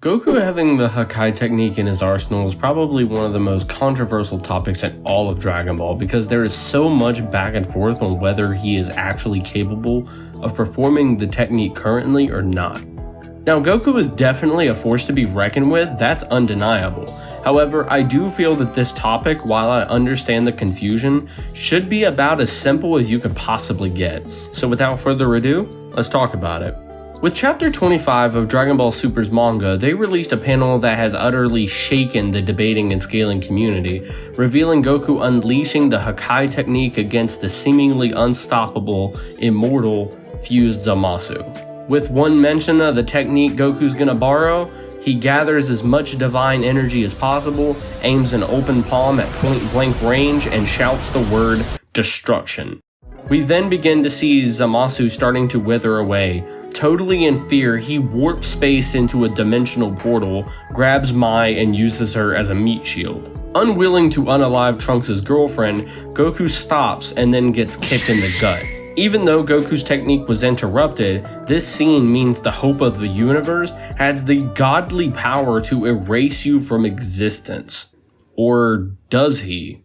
Goku having the Hakai technique in his arsenal is probably one of the most controversial topics in all of Dragon Ball because there is so much back and forth on whether he is actually capable of performing the technique currently or not. Now, Goku is definitely a force to be reckoned with, that's undeniable. However, I do feel that this topic, while I understand the confusion, should be about as simple as you could possibly get. So without further ado, let's talk about it. With Chapter 25 of Dragon Ball Super's manga, they released a panel that has utterly shaken the debating and scaling community, revealing Goku unleashing the Hakai technique against the seemingly unstoppable, immortal, fused Zamasu. With one mention of the technique Goku's gonna borrow, he gathers as much divine energy as possible, aims an open palm at point-blank range, and shouts the word, destruction. We then begin to see Zamasu starting to wither away. Totally in fear, he warps space into a dimensional portal, grabs Mai, and uses her as a meat shield. Unwilling to unalive Trunks' girlfriend, Goku stops and then gets kicked in the gut. Even though Goku's technique was interrupted, this scene means the hope of the universe has the godly power to erase you from existence. Or does he?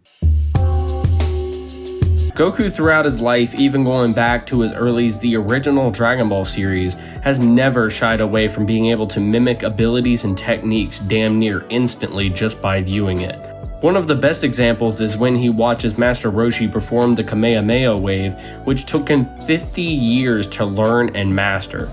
Goku throughout his life, even going back to as early as the original Dragon Ball series, has never shied away from being able to mimic abilities and techniques damn near instantly just by viewing it. One of the best examples is when he watches Master Roshi perform the Kamehameha wave, which took him 50 years to learn and master.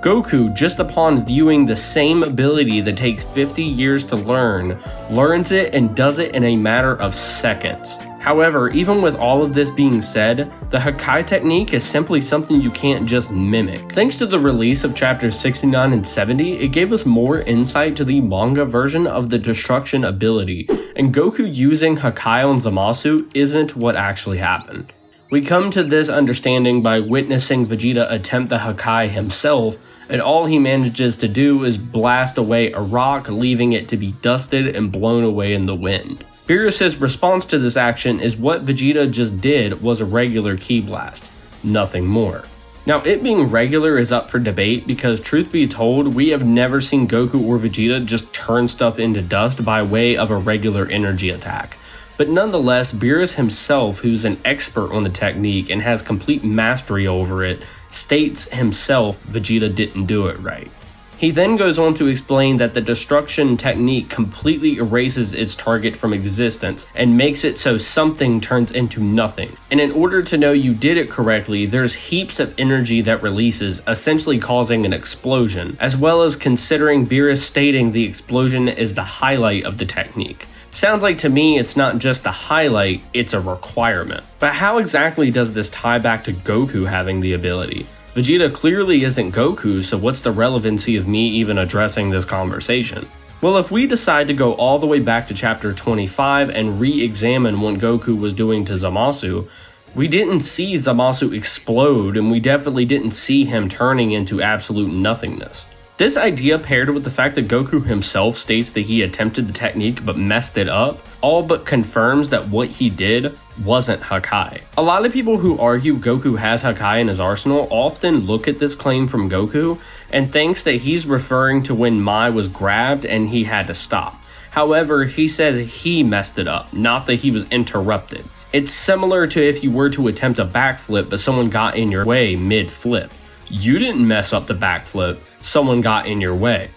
Goku, just upon viewing the same ability that takes 50 years to learn, learns it and does it in a matter of seconds. However, even with all of this being said, the Hakai technique is simply something you can't just mimic. Thanks to the release of chapters 69 and 70, it gave us more insight to the manga version of the destruction ability, and Goku using Hakai on Zamasu isn't what actually happened. We come to this understanding by witnessing Vegeta attempt the Hakai himself, and all he manages to do is blast away a rock, leaving it to be dusted and blown away in the wind. Beerus' response to this action is what Vegeta just did was a regular ki blast, nothing more. Now, it being regular is up for debate because, truth be told, we have never seen Goku or Vegeta just turn stuff into dust by way of a regular energy attack. But nonetheless, Beerus himself, who's an expert on the technique and has complete mastery over it, states himself Vegeta didn't do it right. He then goes on to explain that the destruction technique completely erases its target from existence and makes it so something turns into nothing. And in order to know you did it correctly, there's heaps of energy that releases, essentially causing an explosion, as well as considering Beerus stating the explosion is the highlight of the technique. Sounds like to me it's not just a highlight, it's a requirement. But how exactly does this tie back to Goku having the ability? Vegeta clearly isn't Goku, so what's the relevancy of me even addressing this conversation? Well, if we decide to go all the way back to chapter 25 and re-examine what Goku was doing to Zamasu, we didn't see Zamasu explode, and we definitely didn't see him turning into absolute nothingness. This idea, paired with the fact that Goku himself states that he attempted the technique but messed it up, all but confirms that what he did wasn't Hakai. A lot of people who argue Goku has Hakai in his arsenal often look at this claim from Goku and thinks that he's referring to when Mai was grabbed and he had to stop. However, he says he messed it up, not that he was interrupted. It's similar to if you were to attempt a backflip but someone got in your way mid-flip. You didn't mess up the backflip, someone got in your way.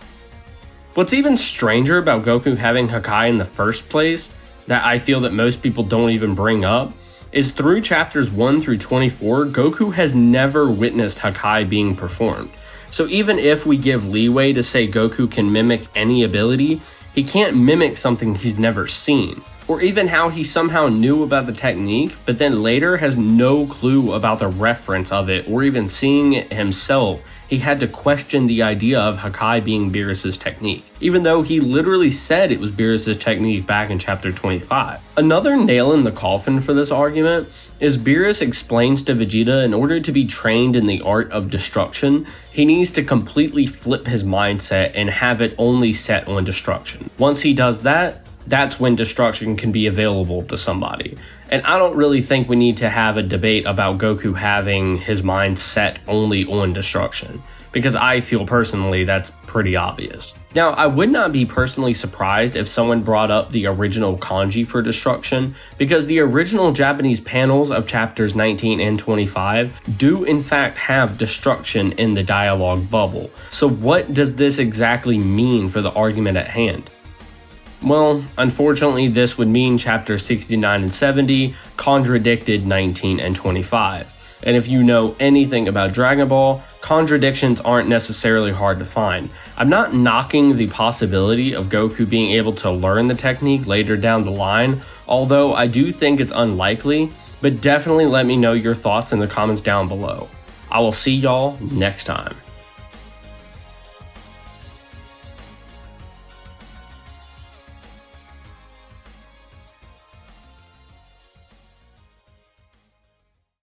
What's even stranger about Goku having Hakai in the first place, that I feel that most people don't even bring up, is through chapters 1 through 24, Goku has never witnessed Hakai being performed. So even if we give leeway to say Goku can mimic any ability, he can't mimic something he's never seen. Or even how he somehow knew about the technique, but then later has no clue about the reference of it or even seeing it himself. He had to question the idea of Hakai being Beerus' technique, even though he literally said it was Beerus' technique back in chapter 25. Another nail in the coffin for this argument is Beerus explains to Vegeta in order to be trained in the art of destruction, he needs to completely flip his mindset and have it only set on destruction. Once he does that, that's when destruction can be available to somebody. And I don't really think we need to have a debate about Goku having his mind set only on destruction, because I feel personally that's pretty obvious. Now, I would not be personally surprised if someone brought up the original kanji for destruction, because the original Japanese panels of chapters 19 and 25 do in fact have destruction in the dialogue bubble. So what does this exactly mean for the argument at hand? Well, unfortunately, this would mean chapters 69 and 70 contradicted 19 and 25. And if you know anything about Dragon Ball, contradictions aren't necessarily hard to find. I'm not knocking the possibility of Goku being able to learn the technique later down the line, although I do think it's unlikely, but definitely let me know your thoughts in the comments down below. I will see y'all next time.